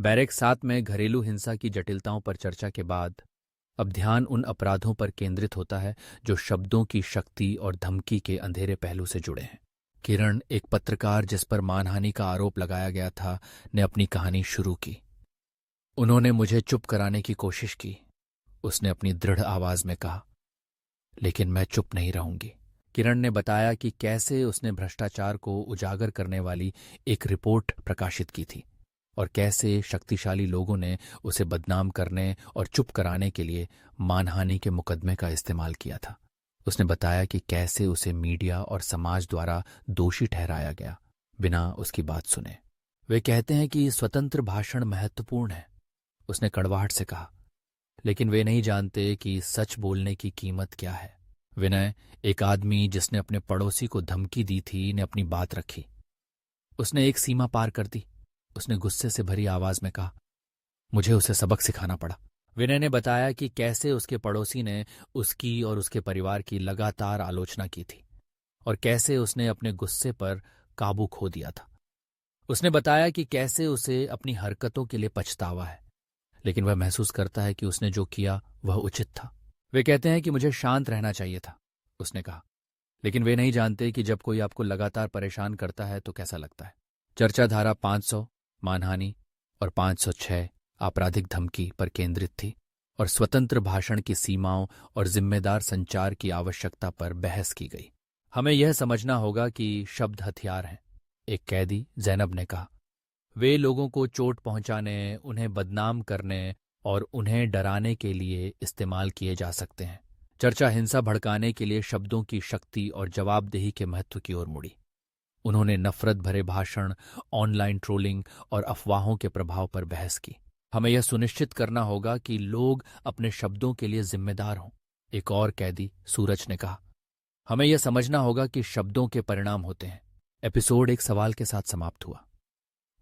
Barrack 7 में घरेलू हिंसा की जटिलताओं पर चर्चा के बाद अब ध्यान उन अपराधों पर केंद्रित होता है जो शब्दों की शक्ति और धमकी के अंधेरे पहलू से जुड़े हैं। किरण, एक पत्रकार जिस पर मानहानि का आरोप लगाया गया था, ने अपनी कहानी शुरू की। उन्होंने मुझे चुप कराने की कोशिश की, उसने अपनी दृढ़ आवाज में कहा, लेकिन मैं चुप नहीं रहूंगी। किरण ने बताया कि कैसे उसने भ्रष्टाचार को उजागर करने वाली एक रिपोर्ट प्रकाशित की थी और कैसे शक्तिशाली लोगों ने उसे बदनाम करने और चुप कराने के लिए मानहानि के मुकदमे का इस्तेमाल किया था। उसने बताया कि कैसे उसे मीडिया और समाज द्वारा दोषी ठहराया गया बिना उसकी बात सुने। वे कहते हैं कि स्वतंत्र भाषण महत्वपूर्ण है, उसने कड़वाहट से कहा, लेकिन वे नहीं जानते कि सच बोलने की कीमत क्या है। विनय, एक आदमी जिसने अपने पड़ोसी को धमकी दी थी, ने अपनी बात रखी। उसने एक सीमा पार कर दी, उसने गुस्से से भरी आवाज में कहा, मुझे उसे सबक सिखाना पड़ा। विनय ने बताया कि कैसे उसके पड़ोसी ने उसकी और उसके परिवार की लगातार आलोचना की थी और कैसे उसने अपने गुस्से पर काबू खो दिया था। उसने बताया कि कैसे उसे अपनी हरकतों के लिए पछतावा है, लेकिन वह महसूस करता है कि उसने जो किया वह उचित था। वे कहते हैं कि मुझे शांत रहना चाहिए था, उसने कहा, लेकिन वे नहीं जानते कि जब कोई आपको लगातार परेशान करता है तो कैसा लगता है। चर्चा धारा 500 मानहानि और 506 आपराधिक धमकी पर केंद्रित थी और स्वतंत्र भाषण की सीमाओं और जिम्मेदार संचार की आवश्यकता पर बहस की गई। हमें यह समझना होगा कि शब्द हथियार हैं, एक कैदी जैनब ने कहा। वे लोगों को चोट पहुंचाने, उन्हें बदनाम करने और उन्हें डराने के लिए इस्तेमाल किए जा सकते हैं। चर्चा हिंसा भड़काने के लिए शब्दों की शक्ति और जवाबदेही के महत्व की ओर मुड़ी। उन्होंने नफरत भरे भाषण, ऑनलाइन ट्रोलिंग और अफवाहों के प्रभाव पर बहस की। हमें यह सुनिश्चित करना होगा कि लोग अपने शब्दों के लिए जिम्मेदार हों, एक और कैदी सूरज ने कहा। हमें यह समझना होगा कि शब्दों के परिणाम होते हैं। एपिसोड एक सवाल के साथ समाप्त हुआ।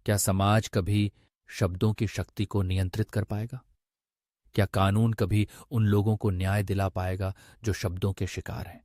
क्या समाज कभी शब्दों की शक्ति को नियंत्रित कर पाएगा? क्या कानून कभी उन लोगों को न्याय दिला पाएगा जो शब्दों के शिकार हैं?